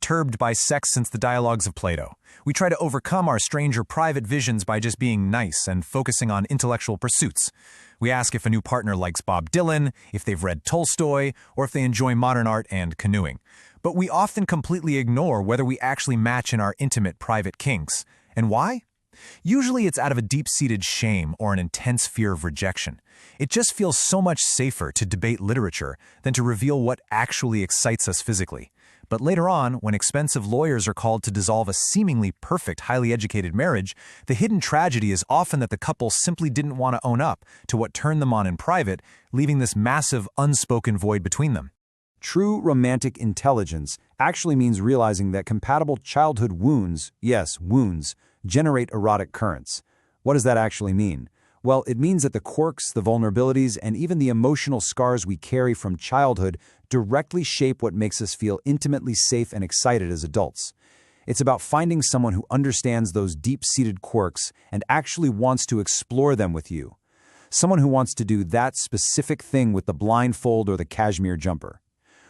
perturbed by sex since the dialogues of Plato. We try to overcome our strange or private visions by just being nice and focusing on intellectual pursuits. We ask if a new partner likes Bob Dylan, if they've read Tolstoy, or if they enjoy modern art and canoeing. But we often completely ignore whether we actually match in our intimate private kinks. And why? Usually it's out of a deep-seated shame or an intense fear of rejection. It just feels so much safer to debate literature than to reveal what actually excites us physically. But later on, when expensive lawyers are called to dissolve a seemingly perfect, highly educated marriage, the hidden tragedy is often that the couple simply didn't want to own up to what turned them on in private, leaving this massive, unspoken void between them. True romantic intelligence actually means realizing that compatible childhood wounds, yes, wounds, generate erotic currents. What does that actually mean? Well, it means that the quirks, the vulnerabilities, and even the emotional scars we carry from childhood directly shape what makes us feel intimately safe and excited as adults. It's about finding someone who understands those deep-seated quirks and actually wants to explore them with you. Someone who wants to do that specific thing with the blindfold or the cashmere jumper.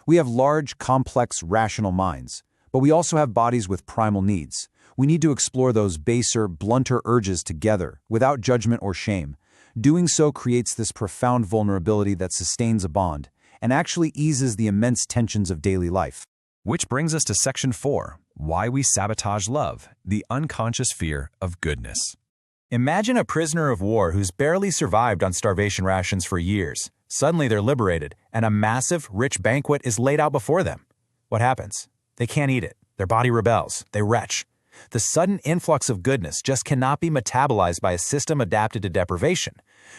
We have large, complex, rational minds, but we also have bodies with primal needs. We need to explore those baser, blunter urges together, without judgment or shame. Doing so creates this profound vulnerability that sustains a bond, and actually eases the immense tensions of daily life. Which brings us to Section 4, Why We Sabotage Love, the Unconscious Fear of Goodness. Imagine a prisoner of war who's barely survived on starvation rations for years. Suddenly they're liberated, and a massive, rich banquet is laid out before them. What happens? They can't eat it. Their body rebels. They retch. The sudden influx of goodness just cannot be metabolized by a system adapted to deprivation.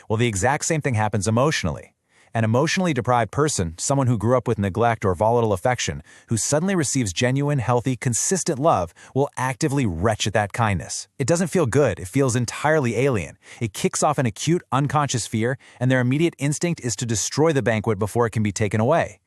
Well, the exact same thing happens emotionally. An emotionally deprived person, someone who grew up with neglect or volatile affection, who suddenly receives genuine, healthy, consistent love, will actively retch at that kindness. It doesn't feel good. It feels entirely alien. It kicks off an acute, unconscious fear, and their immediate instinct is to destroy the banquet before it can be taken away.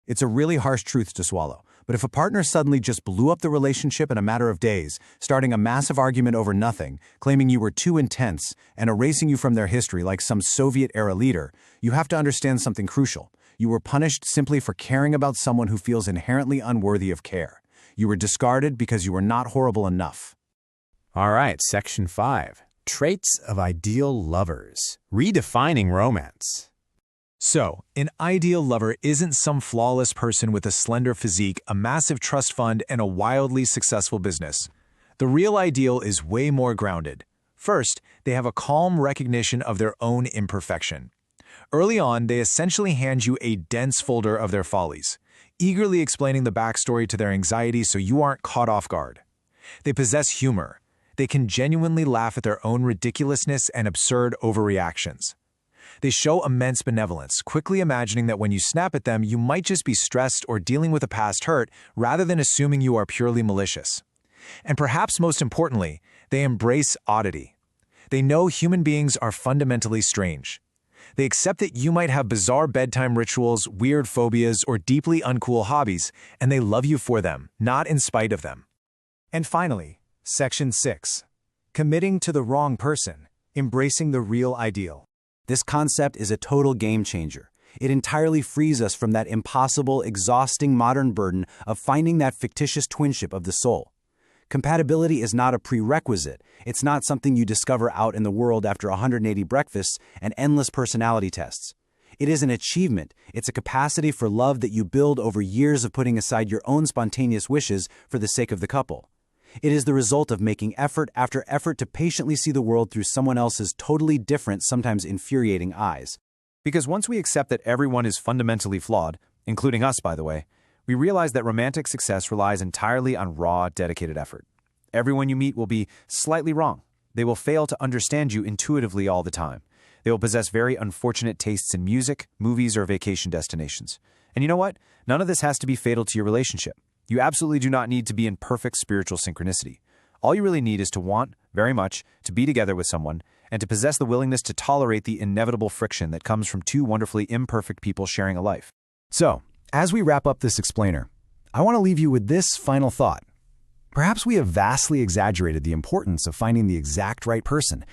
It's a really harsh truth to swallow. But if a partner suddenly just blew up the relationship in a matter of days, starting a massive argument over nothing, claiming you were too intense, and erasing you from their history like some Soviet-era leader, you have to understand something crucial. You were punished simply for caring about someone who feels inherently unworthy of care. You were discarded because you were not horrible enough. All right, Section 5. Traits of Ideal Lovers. Redefining Romance. So, an ideal lover isn't some flawless person with a slender physique, a massive trust fund, and a wildly successful business. The real ideal is way more grounded. First, they have a calm recognition of their own imperfection. Early on, they essentially hand you a dense folder of their follies, eagerly explaining the backstory to their anxiety so you aren't caught off guard. They possess humor. They can genuinely laugh at their own ridiculousness and absurd overreactions. They show immense benevolence, quickly imagining that when you snap at them, you might just be stressed or dealing with a past hurt rather than assuming you are purely malicious. And perhaps most importantly, they embrace oddity. They know human beings are fundamentally strange. They accept that you might have bizarre bedtime rituals, weird phobias, or deeply uncool hobbies, and they love you for them, not in spite of them. And finally, Section 6. Committing to the wrong person, embracing the real ideal. This concept is a total game changer. It entirely frees us from that impossible, exhausting modern burden of finding that fictitious twinship of the soul. Compatibility is not a prerequisite. It's not something you discover out in the world after 180 breakfasts and endless personality tests. It is an achievement. It's a capacity for love that you build over years of putting aside your own spontaneous wishes for the sake of the couple. It is the result of making effort after effort to patiently see the world through someone else's totally different, sometimes infuriating eyes. Because once we accept that everyone is fundamentally flawed, including us, by the way, we realize that romantic success relies entirely on raw, dedicated effort. Everyone you meet will be slightly wrong. They will fail to understand you intuitively all the time. They will possess very unfortunate tastes in music, movies, or vacation destinations. And you know what? None of this has to be fatal to your relationship. You absolutely do not need to be in perfect spiritual synchronicity. All you really need is to want, very much, to be together with someone, and to possess the willingness to tolerate the inevitable friction that comes from two wonderfully imperfect people sharing a life. So, as we wrap up this explainer, I want to leave you with this final thought. Perhaps we have vastly exaggerated the importance of finding the exact right person,